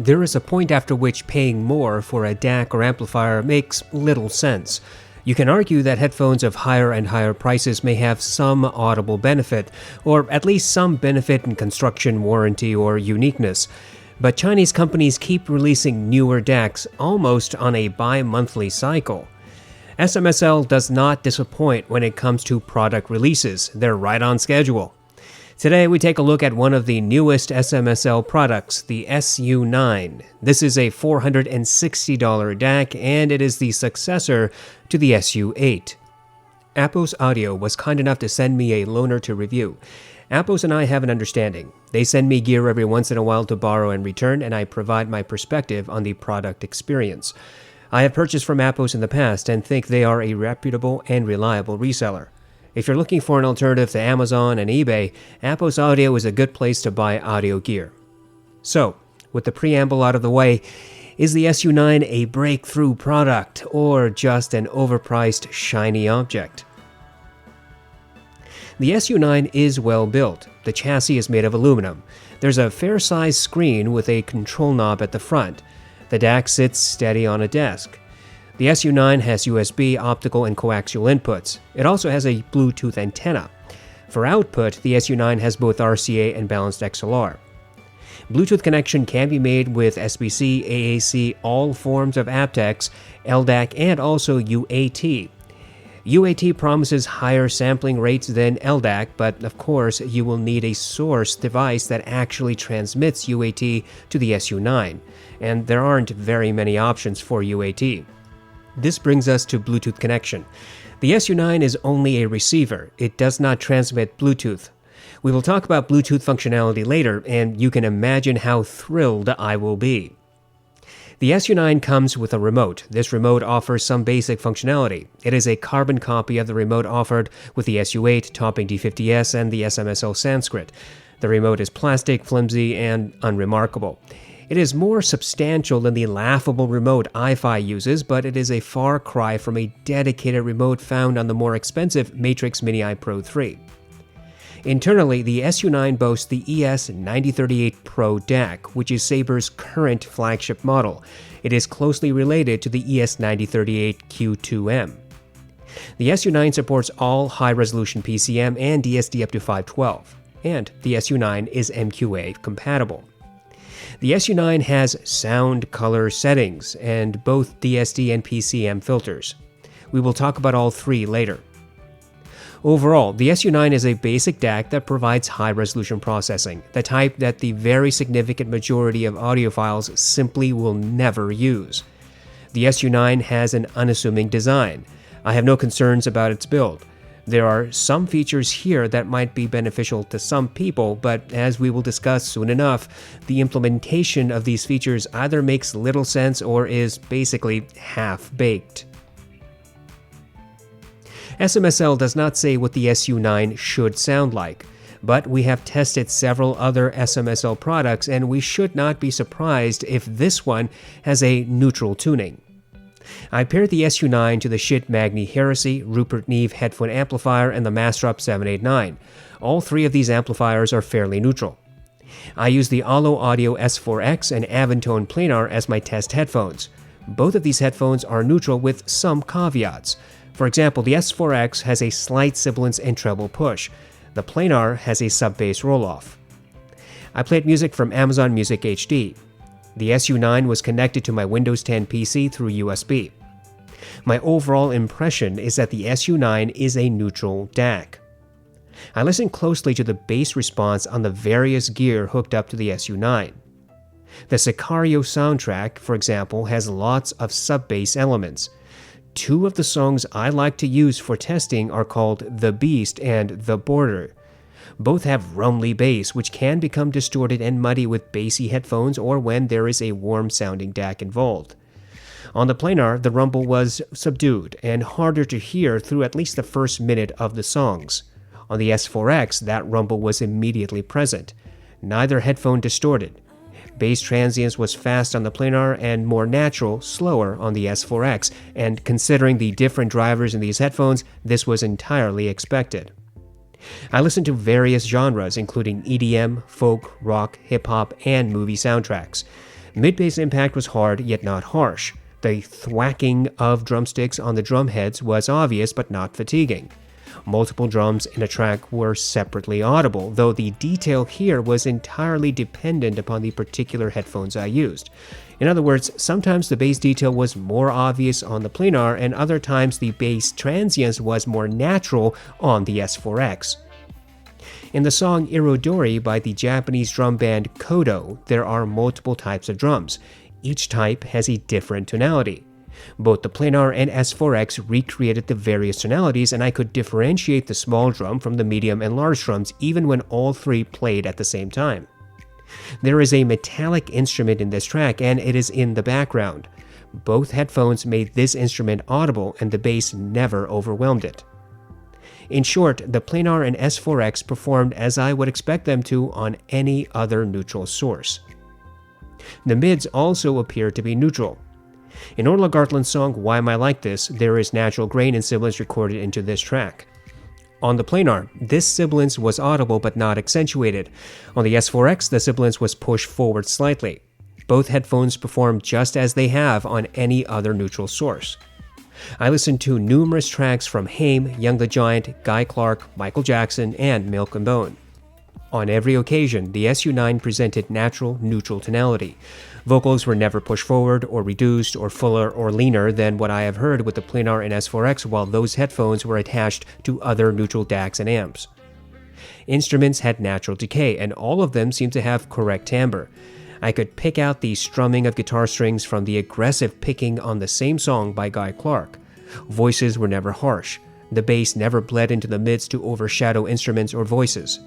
There is a point after which paying more for a DAC or amplifier makes little sense. You can argue that headphones of higher and higher prices may have some audible benefit, or at least some benefit in construction, warranty, or uniqueness. But Chinese companies keep releasing newer DACs almost on a bi-monthly cycle. SMSL does not disappoint when it comes to product releases. They're right on schedule. Today, we take a look at one of the newest SMSL products, the SU-9. This is a $460 DAC, and it is the successor to the SU-8. Apos Audio was kind enough to send me a loaner to review. Apos and I have an understanding. They send me gear every once in a while to borrow and return, and I provide my perspective on the product experience. I have purchased from Apos in the past and think they are a reputable and reliable reseller. If you're looking for an alternative to Amazon and eBay, Apos Audio is a good place to buy audio gear. So, with the preamble out of the way, is the SU-9 a breakthrough product or just an overpriced, shiny object? The SU-9 is well built. The chassis is made of aluminum. There's a fair-sized screen with a control knob at the front. The DAC sits steady on a desk. The SU-9 has USB, optical, and coaxial inputs. It also has a Bluetooth antenna. For output, the SU-9 has both RCA and balanced XLR. Bluetooth connection can be made with SBC, AAC, all forms of aptX, LDAC, and also UAT. UAT promises higher sampling rates than LDAC, but of course you will need a source device that actually transmits UAT to the SU-9, and there aren't very many options for UAT. This brings us to Bluetooth connection. The SU-9 is only a receiver. It does not transmit Bluetooth. We will talk about Bluetooth functionality later, and you can imagine how thrilled I will be. The SU-9 comes with a remote. This remote offers some basic functionality. It is a carbon copy of the remote offered with the SU-8, Topping D50S, and the SMSL Sanskrit. The remote is plastic, flimsy, and unremarkable. It is more substantial than the laughable remote hifi uses, but it is a far cry from a dedicated remote found on the more expensive Matrix Mini I Pro 3. Internally, the SU-9 boasts the ES9038 Pro DAC, which is Saber's current flagship model. It is closely related to the ES9038 Q2M. The SU-9 supports all high-resolution PCM and DSD up to 512, and the SU-9 is MQA compatible. The SU-9 has sound color settings and both DSD and PCM filters. We will talk about all three later. Overall, the SU-9 is a basic DAC that provides high-resolution processing, the type that the very significant majority of audiophiles simply will never use. The SU-9 has an unassuming design. I have no concerns about its build. There are some features here that might be beneficial to some people, but as we will discuss soon enough, the implementation of these features either makes little sense or is basically half-baked. SMSL does not say what the SU-9 should sound like, but we have tested several other SMSL products and we should not be surprised if this one has a neutral tuning. I paired the SU-9 to the Schiit Magni Heresy, Rupert Neve headphone amplifier, and the Mastrop 789. All three of these amplifiers are fairly neutral. I use the Allo Audio S4X and Avantone Planar as my test headphones. Both of these headphones are neutral with some caveats. For example, the S4X has a slight sibilance and treble push. The Planar has a sub-bass roll-off. I played music from Amazon Music HD. The SU-9 was connected to my Windows 10 PC through USB. My overall impression is that the SU-9 is a neutral DAC. I listened closely to the bass response on the various gear hooked up to the SU-9. The Sicario soundtrack, for example, has lots of sub-bass elements. Two of the songs I like to use for testing are called The Beast and The Border. Both have rumbly bass, which can become distorted and muddy with bassy headphones or when there is a warm-sounding DAC involved. On the Planar, the rumble was subdued and harder to hear through at least the first minute of the songs. On the S4X, that rumble was immediately present. Neither headphone distorted. Bass transients was fast on the Planar and more natural, slower on the S4X, and considering the different drivers in these headphones, this was entirely expected. I listened to various genres including EDM, folk, rock, hip-hop, and movie soundtracks. Mid-bass impact was hard yet not harsh. The thwacking of drumsticks on the drum heads was obvious but not fatiguing. Multiple drums in a track were separately audible, though the detail here was entirely dependent upon the particular headphones I used. In other words, sometimes the bass detail was more obvious on the planar, and other times the bass transience was more natural on the S4X. In the song Irodori by the Japanese drum band Kodo, there are multiple types of drums. Each type has a different tonality. Both the planar and S4X recreated the various tonalities, and I could differentiate the small drum from the medium and large drums even when all three played at the same time. There is a metallic instrument in this track, and it is in the background. Both headphones made this instrument audible, and the bass never overwhelmed it. In short, the planar and S4X performed as I would expect them to on any other neutral source. The mids also appear to be neutral. In Orla Gartland's song Why Am I Like This, there is natural grain and sibilance recorded into this track. On the planar, this sibilance was audible but not accentuated. On the S4X, the sibilance was pushed forward slightly. Both headphones perform just as they have on any other neutral source. I listened to numerous tracks from Haim, Young the Giant, Guy Clark, Michael Jackson, and Milk and Bone. On every occasion, the SU-9 presented natural, neutral tonality. Vocals were never pushed forward or reduced or fuller or leaner than what I have heard with the planar and S4X, while those headphones were attached to other neutral DACs and amps. Instruments had natural decay, and all of them seemed to have correct timbre. I could pick out the strumming of guitar strings from the aggressive picking on the same song by Guy Clark. Voices were never harsh. The bass never bled into the mids to overshadow instruments or voices.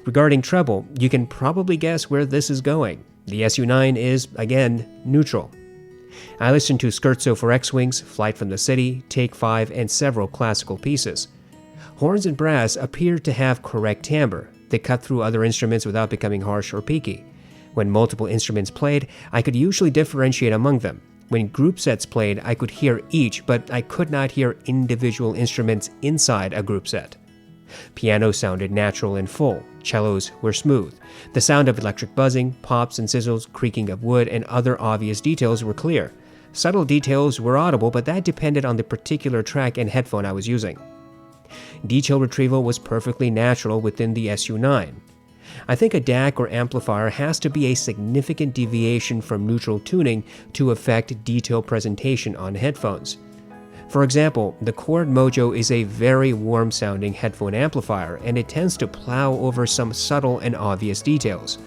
Regarding treble, you can probably guess where this is going. The SU-9 is, again, neutral. I listened to Scherzo for X-Wings, Flight from the City, Take 5, and several classical pieces. Horns and brass appeared to have correct timbre. They cut through other instruments without becoming harsh or peaky. When multiple instruments played, I could usually differentiate among them. When group sets played, I could hear each, but I could not hear individual instruments inside a group set. Piano sounded natural and full. Cellos were smooth. The sound of electric buzzing, pops and sizzles, creaking of wood, and other obvious details were clear. Subtle details were audible, but that depended on the particular track and headphone I was using. Detail retrieval was perfectly natural within the SU-9. I think a DAC or amplifier has to be a significant deviation from neutral tuning to affect detail presentation on headphones. For example, the Chord Mojo is a very warm-sounding headphone amplifier, and it tends to plow over some subtle and obvious details.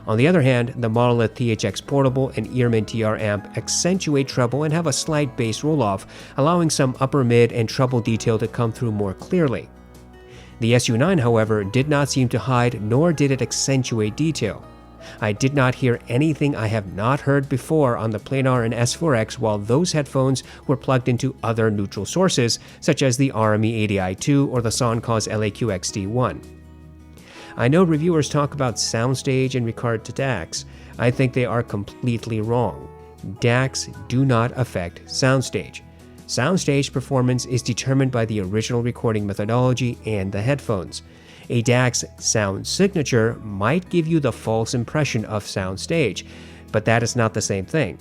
On the other hand, the Monolith THX Portable and Earman TR amp accentuate treble and have a slight bass roll-off, allowing some upper mid and treble detail to come through more clearly. The SU-9, however, did not seem to hide, nor did it accentuate detail. I did not hear anything I have not heard before on the planar and S4X, while those headphones were plugged into other neutral sources, such as the RME ADI2 or the SONCOZ LAQ-XD1. I know reviewers talk about soundstage in regard to DACs. I think they are completely wrong. DACs do not affect soundstage. Soundstage performance is determined by the original recording methodology and the headphones. A DAC's sound signature might give you the false impression of soundstage, but that is not the same thing.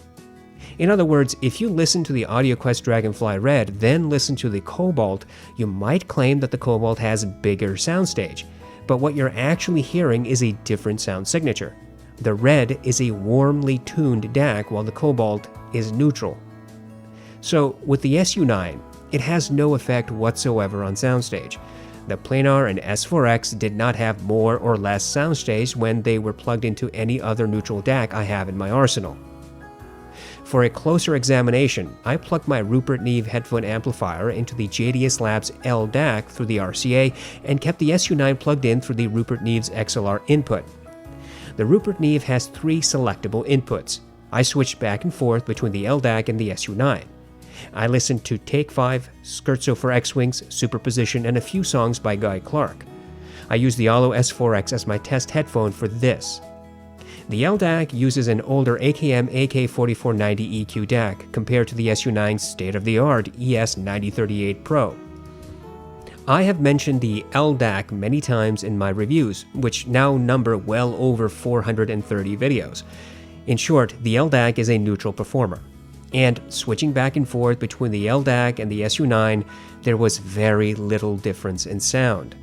In other words, if you listen to the AudioQuest Dragonfly Red, then listen to the Cobalt, you might claim that the Cobalt has bigger soundstage, but what you're actually hearing is a different sound signature. The Red is a warmly tuned DAC, while the Cobalt is neutral. So, with the SU-9, it has no effect whatsoever on soundstage. The planar and S4X did not have more or less soundstage when they were plugged into any other neutral DAC I have in my arsenal. For a closer examination, I plugged my Rupert Neve headphone amplifier into the JDS Labs L DAC through the RCA and kept the SU-9 plugged in through the Rupert Neve's XLR input. The Rupert Neve has 3 selectable inputs. I switched back and forth between the L DAC and the SU-9. I listened to Take 5, Scherzo for X-Wings, Superposition, and a few songs by Guy Clark. I used the Allo S4X as my test headphone for this. The L DAC uses an older AKM AK4490 EQ DAC compared to the SU-9's state-of-the-art ES9038 Pro. I have mentioned the L DAC many times in my reviews, which now number well over 430 videos. In short, the LDAC is a neutral performer. And switching back and forth between the LDAC and the SU-9, there was very little difference in sound.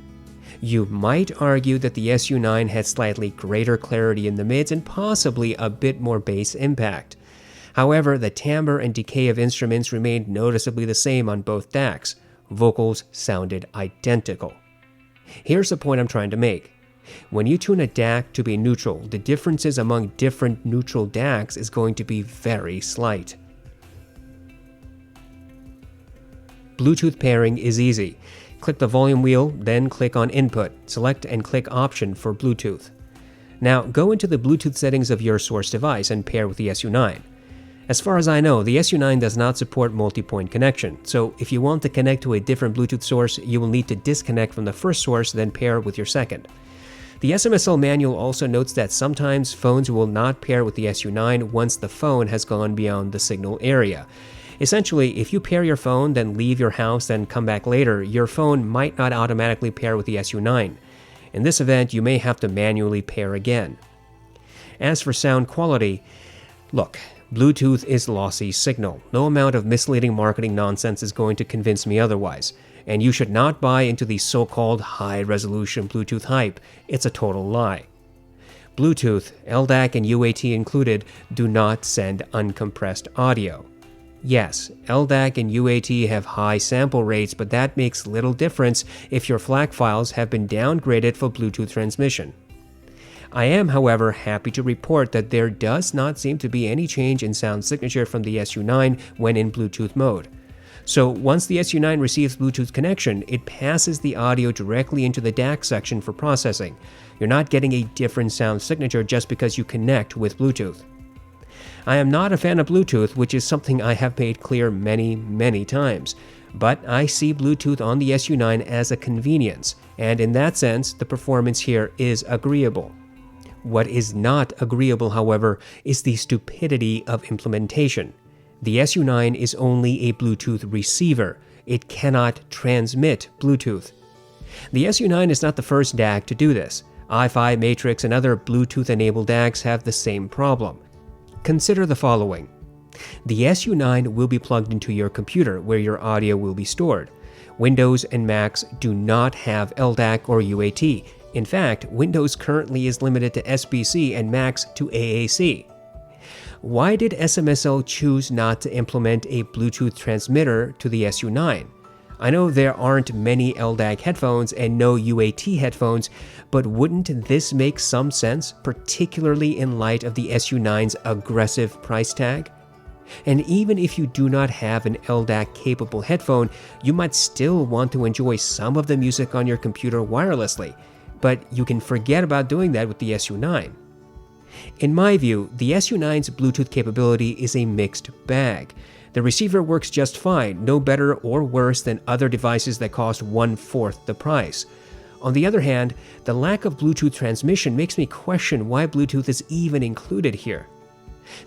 You might argue that the SU-9 had slightly greater clarity in the mids and possibly a bit more bass impact. However, the timbre and decay of instruments remained noticeably the same on both DACs. Vocals sounded identical. Here's the point I'm trying to make. When you tune a DAC to be neutral, the differences among different neutral DACs is going to be very slight. Bluetooth pairing is easy. Click the volume wheel, then click on Input, select and click Option for Bluetooth. Now go into the Bluetooth settings of your source device and pair with the SU-9. As far as I know, the SU-9 does not support multi-point connection, so if you want to connect to a different Bluetooth source, you will need to disconnect from the first source, then pair with your second. The SMSL manual also notes that sometimes phones will not pair with the SU-9 once the phone has gone beyond the signal area. Essentially, if you pair your phone, then leave your house, then come back later, your phone might not automatically pair with the SU-9. In this event, you may have to manually pair again. As for sound quality, look, Bluetooth is lossy signal. No amount of misleading marketing nonsense is going to convince me otherwise. And you should not buy into the so-called high-resolution Bluetooth hype. It's a total lie. Bluetooth, LDAC and UAT included, do not send uncompressed audio. Yes, LDAC and UAT have high sample rates, but that makes little difference if your FLAC files have been downgraded for Bluetooth transmission. I am, however, happy to report that there does not seem to be any change in sound signature from the SU-9 when in Bluetooth mode. So once the SU-9 receives Bluetooth connection, it passes the audio directly into the DAC section for processing. You're not getting a different sound signature just because you connect with Bluetooth. I am not a fan of Bluetooth, which is something I have made clear many times. But I see Bluetooth on the SU-9 as a convenience, and in that sense, the performance here is agreeable. What is not agreeable, however, is the stupidity of implementation. The SU-9 is only a Bluetooth receiver. It cannot transmit Bluetooth. The SU-9 is not the first DAC to do this. hifi, Matrix, and other Bluetooth-enabled DACs have the same problem. Consider the following. The SU-9 will be plugged into your computer where your audio will be stored. Windows and Macs do not have LDAC or UAT. In fact, Windows currently is limited to SBC and Macs to AAC. Why did SMSL choose not to implement a Bluetooth transmitter to the SU-9? I know there aren't many LDAC headphones and no UAT headphones, but wouldn't this make some sense, particularly in light of the SU-9's aggressive price tag? And even if you do not have an LDAC-capable headphone, you might still want to enjoy some of the music on your computer wirelessly, but you can forget about doing that with the SU-9. In my view, the SU-9's Bluetooth capability is a mixed bag. The receiver works just fine, no better or worse than other devices that cost 1/4 the price. On the other hand, the lack of Bluetooth transmission makes me question why Bluetooth is even included here.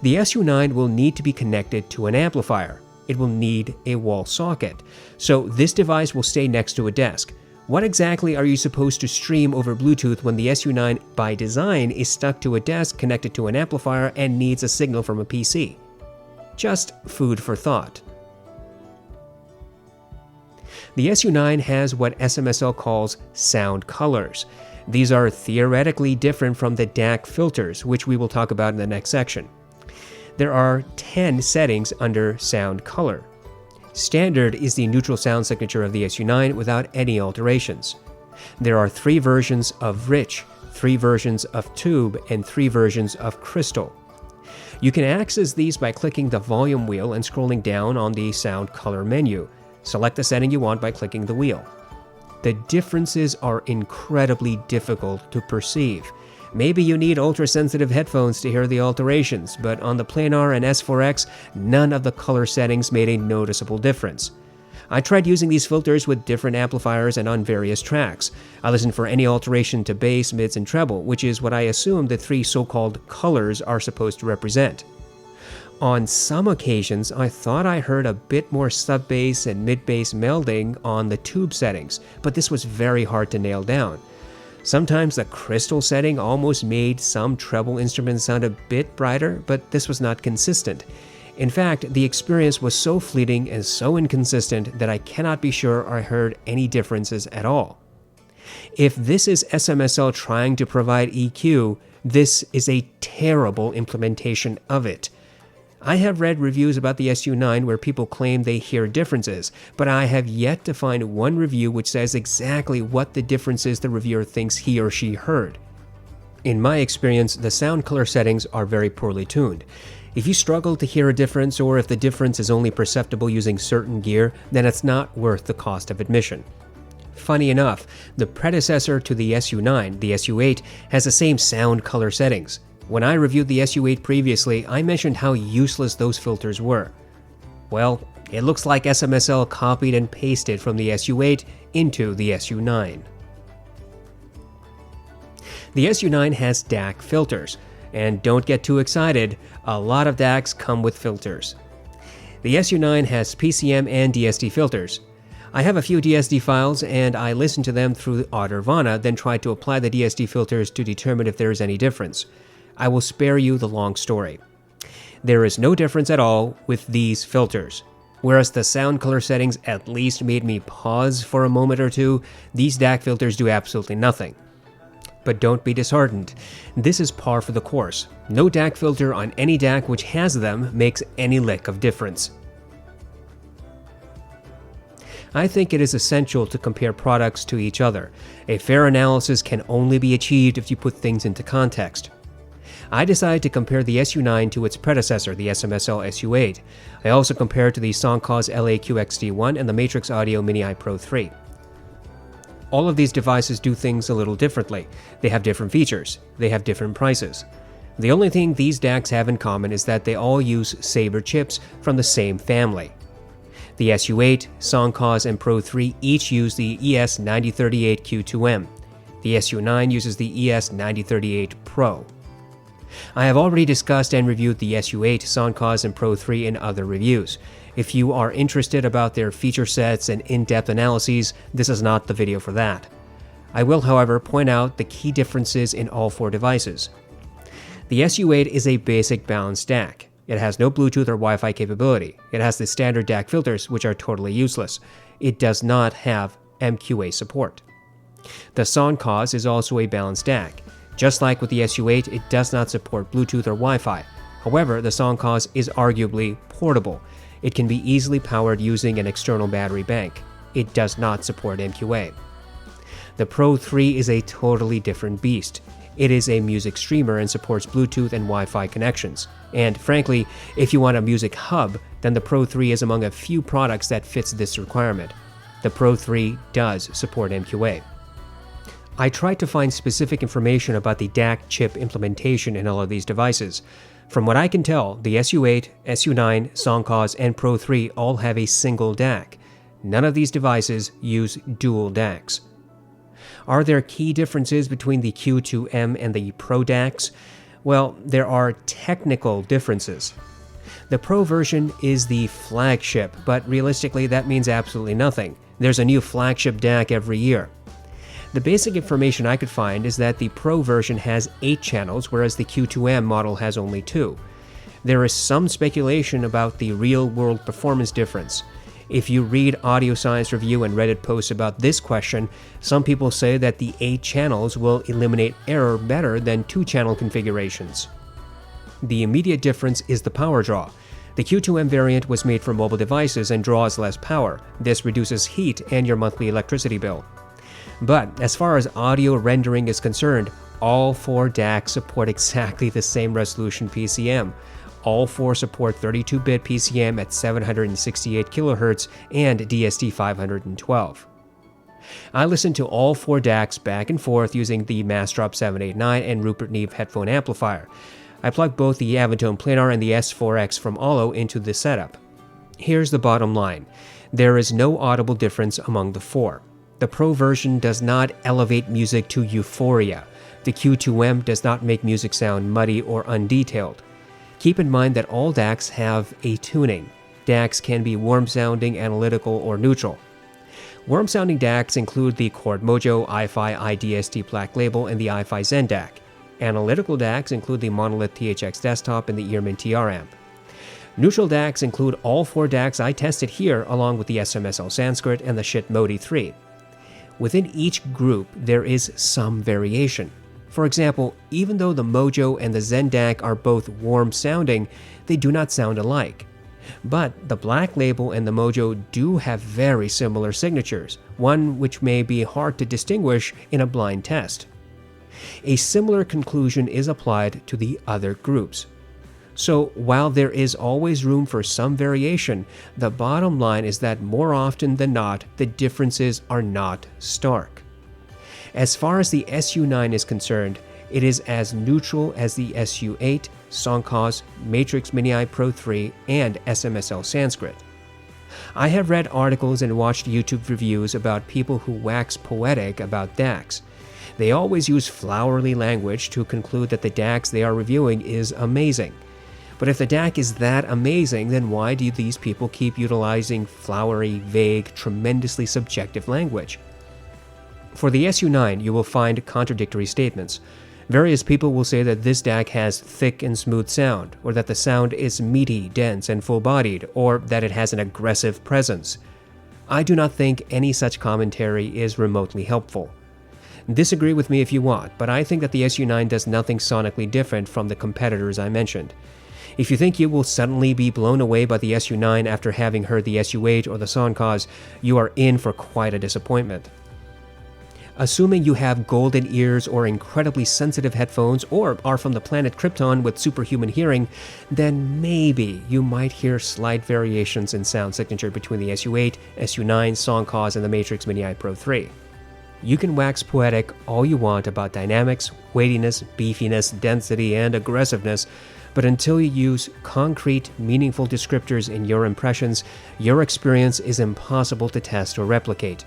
The SU-9 will need to be connected to an amplifier. It will need a wall socket. So this device will stay next to a desk. What exactly are you supposed to stream over Bluetooth when the SU-9 by design is stuck to a desk connected to an amplifier and needs a signal from a PC? Just food for thought. The SU-9 has what SMSL calls sound colors. These are theoretically different from the Dac filters, which we will talk about in the next section. There are 10 settings under sound color. Standard is the neutral sound signature of the SU-9 without any alterations. There are 3 versions of rich, 3 versions of tube, and 3 versions of crystal. You can access these by clicking the volume wheel and scrolling down on the sound color menu. Select the setting you want by clicking the wheel. The differences are incredibly difficult to perceive. Maybe you need ultra-sensitive headphones to hear the alterations, but on the Planar and S4X, none of the color settings made a noticeable difference. I tried using these filters with different amplifiers and on various tracks. I listened for any alteration to bass, mids, and treble, which is what I assume the 3 so-called colors are supposed to represent. On some occasions, I thought I heard a bit more sub-bass and mid-bass melding on the tube settings, but this was very hard to nail down. Sometimes the crystal setting almost made some treble instruments sound a bit brighter, but this was not consistent. In fact, the experience was so fleeting and so inconsistent that I cannot be sure I heard any differences at all. If this is SMSL trying to provide EQ, this is a terrible implementation of it. I have read reviews about the SU-9 where people claim they hear differences, but I have yet to find one review which says exactly what the difference is the reviewer thinks he or she heard. In my experience, the sound color settings are very poorly tuned. If you struggle to hear a difference, or if the difference is only perceptible using certain gear, then it's not worth the cost of admission. Funny enough, the predecessor to the SU-9, the SU-8, has the same sound color settings. When I reviewed the SU-8 previously, I mentioned how useless those filters were. Well, it looks like SMSL copied and pasted from the SU-8 into the SU-9. The SU-9 has Dac filters, and don't get too excited, a lot of DACs come with filters. The SU-9 has PCM and DSD filters. I have a few DSD files and I listen to them through Audirvana, then try to apply the DSD filters to determine if there is any difference. I will spare you the long story. There is no difference at all with these filters. Whereas the sound color settings at least made me pause for a moment or two, these DAC filters do absolutely nothing. But don't be disheartened. This is par for the course. No DAC filter on any DAC which has them makes any lick of difference. I think it is essential to compare products to each other. A fair analysis can only be achieved if you put things into context. I decided to compare the SU-9 to its predecessor, the SMSL SU-8. I also compared to the SONCOZ LA-QXD1 and the Matrix Audio Mini-I Pro 3. All of these devices do things a little differently. They have different features. They have different prices. The only thing these DACs have in common is that they all use Sabre chips from the same family. The SU-8, SONCOZ, and Pro 3 each use the ES9038Q2M. The SU-9 uses the ES9038 Pro. I have already discussed and reviewed the SU-8, SONCOZ, and Pro 3 in other reviews. If you are interested about their feature sets and in-depth analyses, this is not the video for that. I will, however, point out the key differences in all four devices. The SU-8 is a basic balanced DAC. It has no Bluetooth or Wi-Fi capability. It has the standard DAC filters, which are totally useless. It does not have MQA support. The SONCOZ is also a balanced DAC. Just like with the SU-8, it does not support Bluetooth or Wi-Fi. However, the SONCOZ is arguably portable. It can be easily powered using an external battery bank. It does not support MQA. The Pro 3 is a totally different beast. It is a music streamer and supports Bluetooth and Wi-Fi connections. And frankly, if you want a music hub, then the Pro 3 is among a few products that fits this requirement. The Pro 3 does support MQA. I tried to find specific information about the DAC chip implementation in all of these devices. From what I can tell, the SU-8, SU-9, SONCOZ, and Pro 3 all have a single DAC. None of these devices use dual DACs. Are there key differences between the Q2M and the Pro DACs? Well, there are technical differences. The Pro version is the flagship, but realistically that means absolutely nothing. There's a new flagship DAC every year. The basic information I could find is that the Pro version has 8 channels, whereas the Q2M model has only 2. There is some speculation about the real-world performance difference. If you read Audio Science Review and Reddit posts about this question, some people say that the 8 channels will eliminate error better than 2-channel configurations. The immediate difference is the power draw. The Q2M variant was made for mobile devices and draws less power. This reduces heat and your monthly electricity bill. But as far as audio rendering is concerned, all 4 DACs support exactly the same resolution PCM. All 4 support 32-bit PCM at 768 kHz and DSD 512. I listened to all 4 DACs back and forth using the Massdrop 789 and Rupert Neve headphone amplifier. I plugged both the Avantone Planar and the S4X from Allo into the setup. Here's the bottom line. There is no audible difference among the 4. The Pro version does not elevate music to euphoria. The Q2M does not make music sound muddy or undetailed. Keep in mind that all DACs have a tuning. DACs can be warm-sounding, analytical, or neutral. Warm-sounding DACs include the Chord Mojo, hifi, IDST Black Label, and the hifi Zen DAC. Analytical DACs include the Monolith THX Desktop and the Earman TR Amp. Neutral DACs include all 4 DACs I tested here, along with the SMSL Sanskrit and the Shit Modi 3. Within each group, there is some variation. For example, even though the Mojo and the Zen DAC are both warm-sounding, they do not sound alike. But the Black Label and the Mojo do have very similar signatures, one which may be hard to distinguish in a blind test. A similar conclusion is applied to the other groups. So while there is always room for some variation, the bottom line is that more often than not, the differences are not stark. As far as the SU-9 is concerned, it is as neutral as the SU-8, SONCOZ, Matrix Mini-I Pro 3, and SMSL Sanskrit. I have read articles and watched YouTube reviews about people who wax poetic about DACs. They always use flowery language to conclude that the DACs they are reviewing is amazing. But if the DAC is that amazing, then why do these people keep utilizing flowery, vague, tremendously subjective language? For the SU-9, you will find contradictory statements. Various people will say that this DAC has thick and smooth sound, or that the sound is meaty, dense, and full-bodied, or that it has an aggressive presence. I do not think any such commentary is remotely helpful. Disagree with me if you want, but I think that the SU-9 does nothing sonically different from the competitors I mentioned. If you think you will suddenly be blown away by the SU-9 after having heard the SU-8 or the SONCOZ, you are in for quite a disappointment. Assuming you have golden ears or incredibly sensitive headphones or are from the planet Krypton with superhuman hearing, then maybe you might hear slight variations in sound signature between the SU-8, SU-9, SONCOZ, and the Matrix Mini-I Pro 3. You can wax poetic all you want about dynamics, weightiness, beefiness, density, and aggressiveness, but until you use concrete, meaningful descriptors in your impressions, your experience is impossible to test or replicate.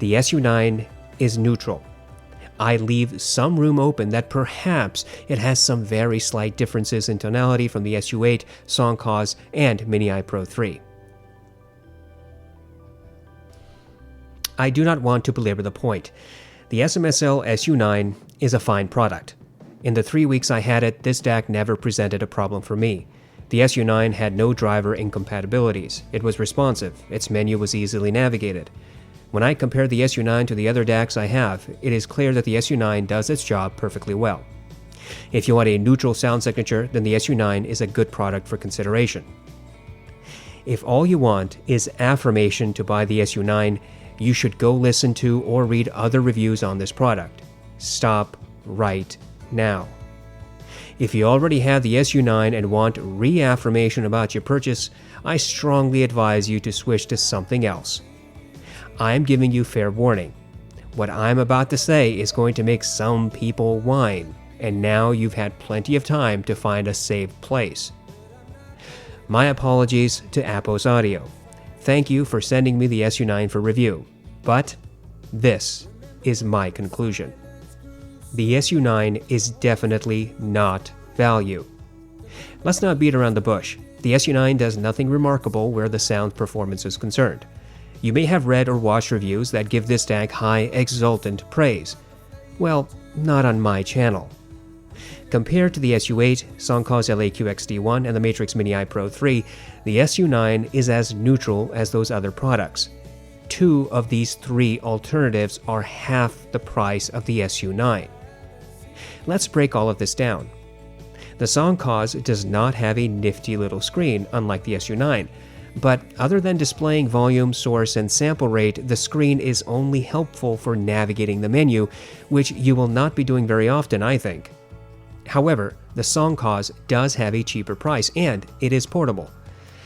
The SU-9 is neutral. I leave some room open that perhaps it has some very slight differences in tonality from the SU-8, SONCOZ, and Mini-I Pro 3. I do not want to belabor the point. The SMSL SU-9 is a fine product. In the 3 weeks I had it, this DAC never presented a problem for me. The SU-9 had no driver incompatibilities. It was responsive. Its menu was easily navigated. When I compare the SU-9 to the other DACs I have, it is clear that the SU-9 does its job perfectly well. If you want a neutral sound signature, then the SU-9 is a good product for consideration. If all you want is affirmation to buy the SU-9, you should go listen to or read other reviews on this product. Stop right now. If you already have the SU-9 and want reaffirmation about your purchase, I strongly advise you to switch to something else. I am giving you fair warning. What I'm about to say is going to make some people whine, and now you've had plenty of time to find a safe place. My apologies to Apos Audio. Thank you for sending me the SU-9 for review, but this is my conclusion. The SU-9 is definitely not value. Let's not beat around the bush. The SU-9 does nothing remarkable where the sound performance is concerned. You may have read or watched reviews that give this DAC high, exultant praise. Well, not on my channel. Compared to the SU-8, SONCOZ LA-QXD1, and the Matrix Mini-I Pro 3, the SU-9 is as neutral as those other products. 2 of these 3 alternatives are half the price of the SU-9. Let's break all of this down. The SONCOZ does not have a nifty little screen, unlike the SU-9, but other than displaying volume, source, and sample rate, the screen is only helpful for navigating the menu, which you will not be doing very often, I think. However, the SONCOZ does have a cheaper price, and it is portable.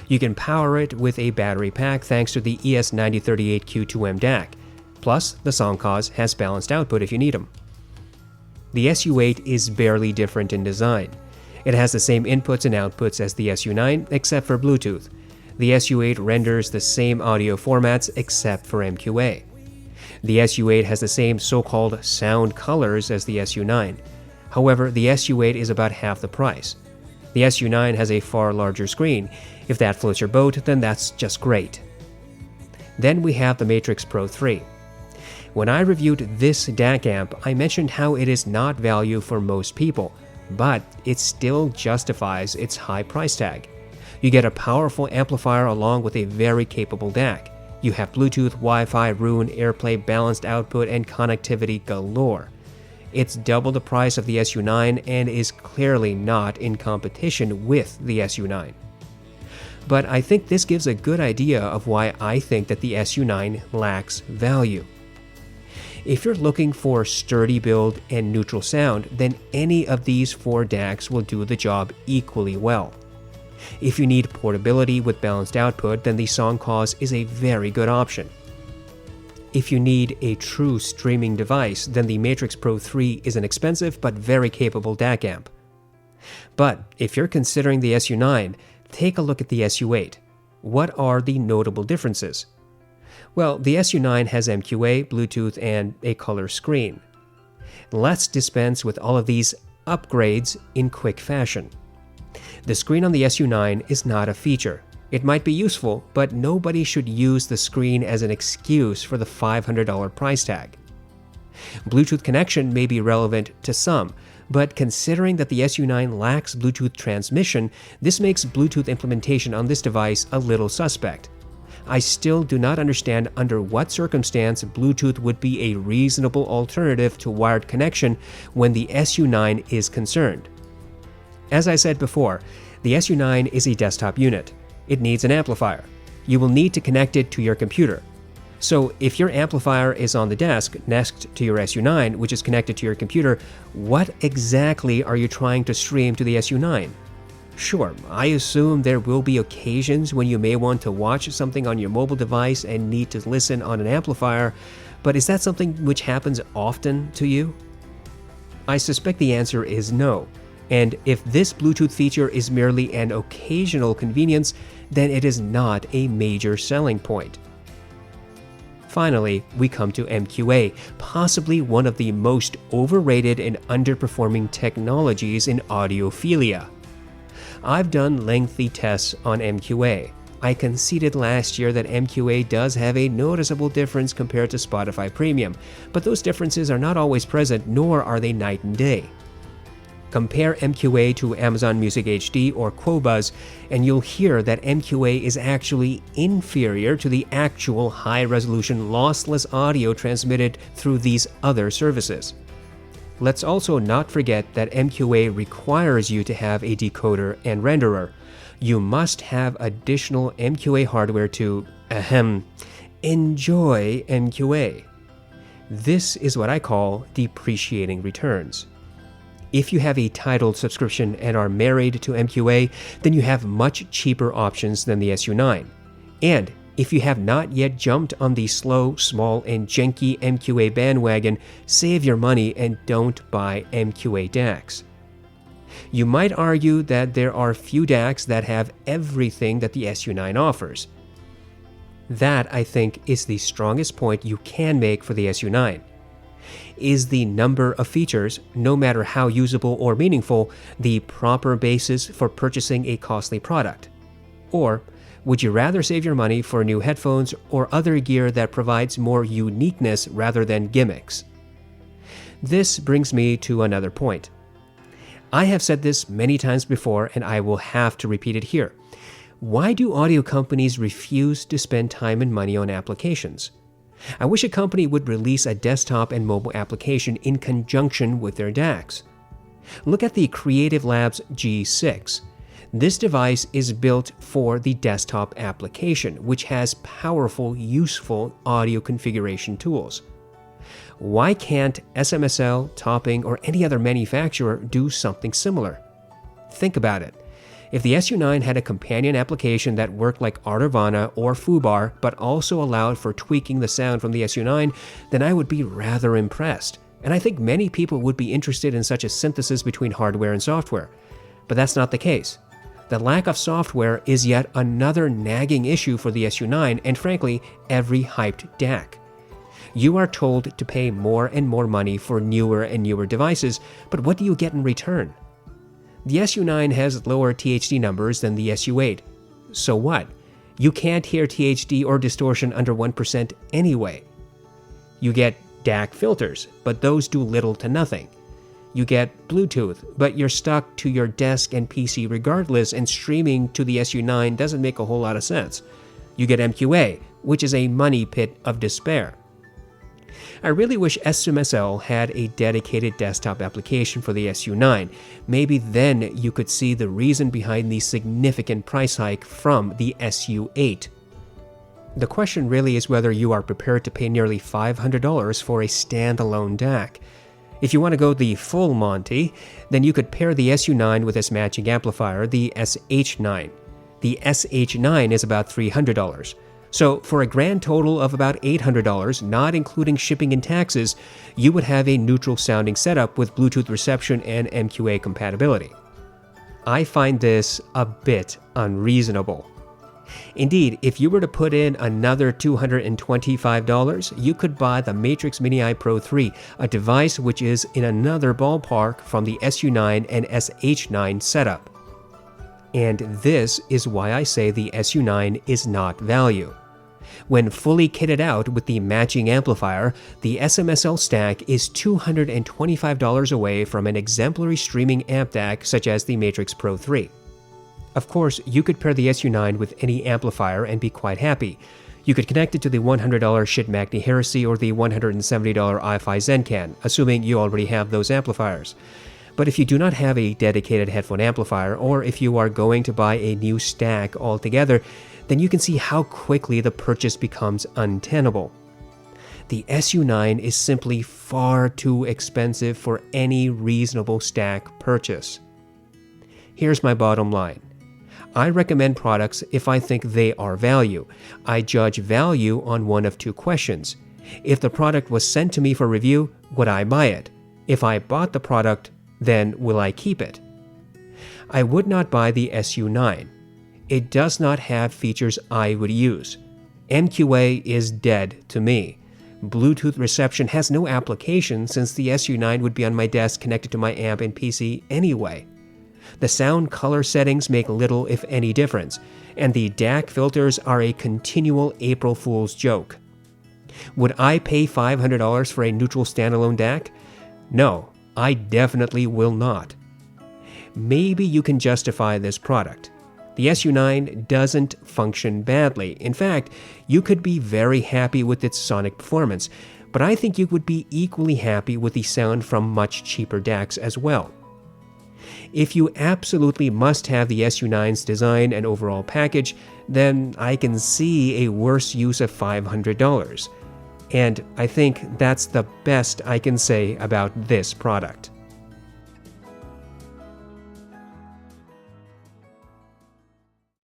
You can power it with a battery pack thanks to the ES9038Q2M DAC. Plus, the SONCOZ has balanced output if you need them. The SU-8 is barely different in design. It has the same inputs and outputs as the SU-9, except for Bluetooth. The SU-8 renders the same audio formats except for MQA. The SU-8 has the same so-called sound colors as the SU-9. However, the SU-8 is about half the price. The SU-9 has a far larger screen. If that floats your boat, then that's just great. Then we have the Matrix Pro 3. When I reviewed this DAC amp, I mentioned how it is not value for most people, but it still justifies its high price tag. You get a powerful amplifier along with a very capable DAC. You have Bluetooth, Wi-Fi, Roon, AirPlay, balanced output, and connectivity galore. It's double the price of the SU-9 and is clearly not in competition with the SU-9. But I think this gives a good idea of why I think that the SU-9 lacks value. If you're looking for sturdy build and neutral sound, then any of these 4 DACs will do the job equally well. If you need portability with balanced output, then the SONCOZ is a very good option. If you need a true streaming device, then the Matrix Pro 3 is an expensive but very capable DAC amp. But if you're considering the SU-9, take a look at the SU-8. What are the notable differences? Well, the SU-9 has MQA, Bluetooth, and a color screen. Let's dispense with all of these upgrades in quick fashion. The screen on the SU-9 is not a feature. It might be useful, but nobody should use the screen as an excuse for the $500 price tag. Bluetooth connection may be relevant to some, but considering that the SU-9 lacks Bluetooth transmission, this makes Bluetooth implementation on this device a little suspect. I still do not understand under what circumstance Bluetooth would be a reasonable alternative to wired connection when the SU-9 is concerned. As I said before, the SU-9 is a desktop unit. It needs an amplifier. You will need to connect it to your computer. So if your amplifier is on the desk next to your SU-9, which is connected to your computer, what exactly are you trying to stream to the SU-9? Sure, I assume there will be occasions when you may want to watch something on your mobile device and need to listen on an amplifier, but is that something which happens often to you? I suspect the answer is no. And if this Bluetooth feature is merely an occasional convenience, then it is not a major selling point. Finally, we come to MQA, possibly one of the most overrated and underperforming technologies in audiophilia. I've done lengthy tests on MQA. I conceded last year that MQA does have a noticeable difference compared to Spotify Premium, but those differences are not always present, nor are they night and day. Compare MQA to Amazon Music HD or Qobuz, and you'll hear that MQA is actually inferior to the actual high-resolution lossless audio transmitted through these other services. Let's also not forget that MQA requires you to have a decoder and renderer. You must have additional MQA hardware to, enjoy MQA. This is what I call depreciating returns. If you have a Tidal subscription and are married to MQA, then you have much cheaper options than the SU-9. And if you have not yet jumped on the slow, small, and janky MQA bandwagon, save your money and don't buy MQA DACs. You might argue that there are few DACs that have everything that the SU-9 offers. That, I think, is the strongest point you can make for the SU-9. Is the number of features, no matter how usable or meaningful, the proper basis for purchasing a costly product? Or would you rather save your money for new headphones or other gear that provides more uniqueness rather than gimmicks? This brings me to another point. I have said this many times before, and I will have to repeat it here. Why do audio companies refuse to spend time and money on applications? I wish a company would release a desktop and mobile application in conjunction with their DACs. Look at the Creative Labs G6. This device is built for the desktop application, which has powerful, useful audio configuration tools. Why can't SMSL, Topping, or any other manufacturer do something similar? Think about it. If the SU-9 had a companion application that worked like Artivana or Foobar, but also allowed for tweaking the sound from the SU-9, then I would be rather impressed. And I think many people would be interested in such a synthesis between hardware and software. But that's not the case. The lack of software is yet another nagging issue for the SU-9 and frankly, every hyped DAC. You are told to pay more and more money for newer and newer devices, but what do you get in return? The SU-9 has lower THD numbers than the SU-8. So what? You can't hear THD or distortion under 1% anyway. You get Dac filters, but those do little to nothing. You get Bluetooth, but you're stuck to your desk and PC regardless, and streaming to the SU-9 doesn't make a whole lot of sense. You get MQA, which is a money pit of despair. I really wish SMSL had a dedicated desktop application for the SU-9. Maybe then you could see the reason behind the significant price hike from the SU-8. The question really is whether you are prepared to pay nearly $500 for a standalone DAC. If you want to go the full Monty, then you could pair the SU-9 with its matching amplifier, the SH-9. The SH-9 is about $300. So for a grand total of about $800, not including shipping and taxes, you would have a neutral sounding setup with Bluetooth reception and MQA compatibility. I find this a bit unreasonable. Indeed, if you were to put in another $225, you could buy the Matrix Mini I Pro 3, a device which is in another ballpark from the SU-9 and SH-9 setup. And this is why I say the SU-9 is not value. When fully kitted out with the matching amplifier, the SMSL stack is $225 away from an exemplary streaming amp DAC such as the Matrix Pro 3. Of course, you could pair the SU-9 with any amplifier and be quite happy. You could connect it to the $100 Schiit Magni Heresy or the $170 hifi Zencan, assuming you already have those amplifiers. But if you do not have a dedicated headphone amplifier, or if you are going to buy a new stack altogether, then you can see how quickly the purchase becomes untenable. The SU-9 is simply far too expensive for any reasonable stack purchase. Here's my bottom line. I recommend products if I think they are value. I judge value on one of two questions. If the product was sent to me for review, would I buy it? If I bought the product, then will I keep it? I would not buy the SU-9. It does not have features I would use. MQA is dead to me. Bluetooth reception has no application since the SU-9 would be on my desk connected to my amp and PC anyway. The sound color settings make little if any difference, and the Dac filters are a continual April Fool's joke. Would I pay $500 for a neutral standalone DAC? No, I definitely will not. Maybe you can justify this product. The SU-9 doesn't function badly. In fact, you could be very happy with its sonic performance, but I think you would be equally happy with the sound from much cheaper DACs as well. If you absolutely must have the SU-9's design and overall package, then I can see a worse use of $500. And I think that's the best I can say about this product.